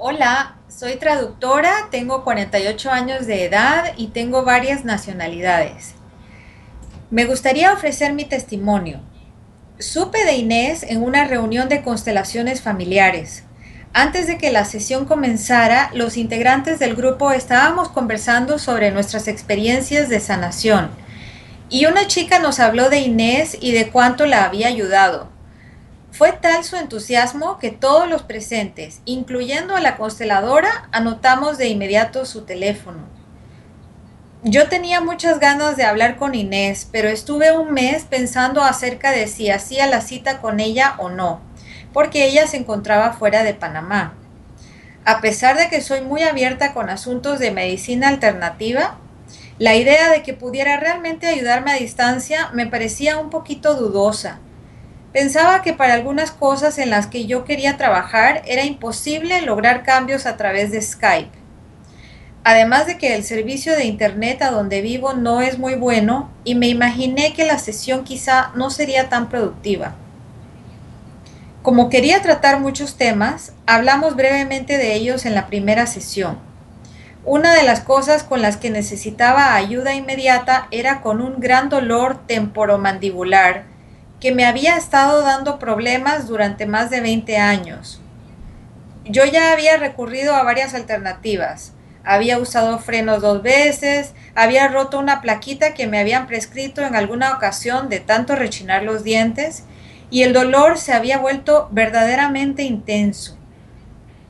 Hola, soy traductora, tengo 48 años de edad y tengo varias nacionalidades. Me gustaría ofrecer mi testimonio. Supe de Inés en una reunión de constelaciones familiares. Antes de que la sesión comenzara, los integrantes del grupo estábamos conversando sobre nuestras experiencias de sanación y una chica nos habló de Inés y de cuánto la había ayudado. Fue tal su entusiasmo que todos los presentes, incluyendo a la consteladora, anotamos de inmediato su teléfono. Yo tenía muchas ganas de hablar con Inés, pero estuve un mes pensando acerca de si hacía la cita con ella o no, porque ella se encontraba fuera de Panamá. A pesar de que soy muy abierta con asuntos de medicina alternativa, la idea de que pudiera realmente ayudarme a distancia me parecía un poquito dudosa. Pensaba que para algunas cosas en las que yo quería trabajar era imposible lograr cambios a través de Skype. Además de que el servicio de internet a donde vivo no es muy bueno y me imaginé que la sesión quizá no sería tan productiva. Como quería tratar muchos temas, hablamos brevemente de ellos en la primera sesión. Una de las cosas con las que necesitaba ayuda inmediata era con un gran dolor temporomandibular que me había estado dando problemas durante más de 20 años. Yo ya había recurrido a varias alternativas. Había usado frenos 2 veces, había roto una plaquita que me habían prescrito en alguna ocasión de tanto rechinar los dientes y el dolor se había vuelto verdaderamente intenso.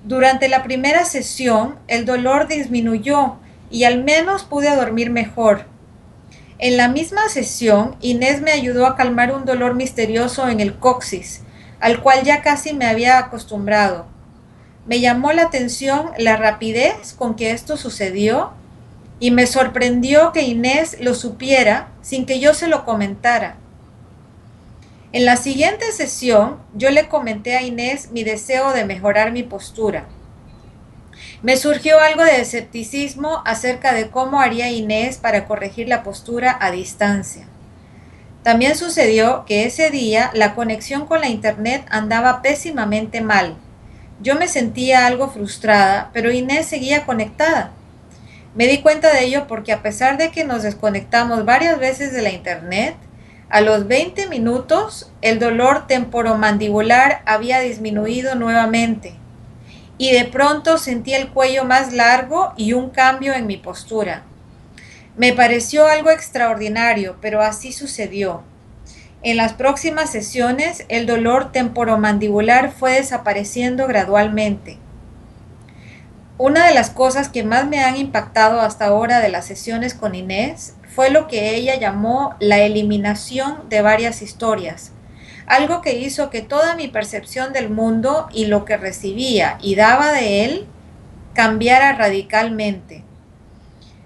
Durante la primera sesión, el dolor disminuyó y al menos pude dormir mejor. En la misma sesión, Inés me ayudó a calmar un dolor misterioso en el coxis, al cual ya casi me había acostumbrado. Me llamó la atención la rapidez con que esto sucedió y me sorprendió que Inés lo supiera sin que yo se lo comentara. En la siguiente sesión, yo le comenté a Inés mi deseo de mejorar mi postura. Me surgió algo de escepticismo acerca de cómo haría Inés para corregir la postura a distancia. También sucedió que ese día la conexión con la internet andaba pésimamente mal. Yo me sentía algo frustrada, pero Inés seguía conectada. Me di cuenta de ello porque a pesar de que nos desconectamos varias veces de la internet, a los 20 minutos el dolor temporomandibular había disminuido nuevamente y de pronto sentí el cuello más largo y un cambio en mi postura. Me pareció algo extraordinario, pero así sucedió. En las próximas sesiones, el dolor temporomandibular fue desapareciendo gradualmente. Una de las cosas que más me han impactado hasta ahora de las sesiones con Inés fue lo que ella llamó la eliminación de varias historias, algo que hizo que toda mi percepción del mundo y lo que recibía y daba de él cambiara radicalmente.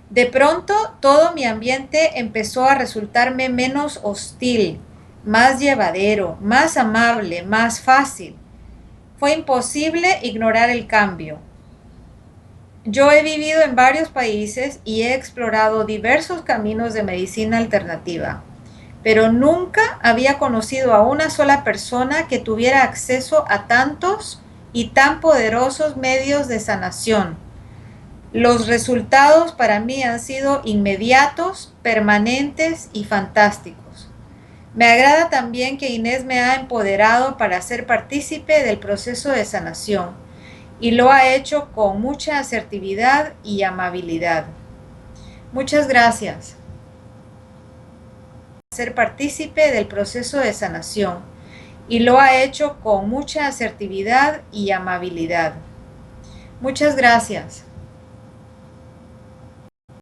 De pronto, todo mi ambiente empezó a resultarme menos hostil, más llevadero, más amable, más fácil. Fue imposible ignorar el cambio. Yo he vivido en varios países y he explorado diversos caminos de medicina alternativa, pero nunca había conocido a una sola persona que tuviera acceso a tantos y tan poderosos medios de sanación. Los resultados para mí han sido inmediatos, permanentes y fantásticos. Me agrada también que Inés me ha empoderado para ser partícipe del proceso de sanación y lo ha hecho con mucha asertividad y amabilidad. Muchas gracias por ser partícipe del proceso de sanación y lo ha hecho con mucha asertividad y amabilidad. Muchas gracias.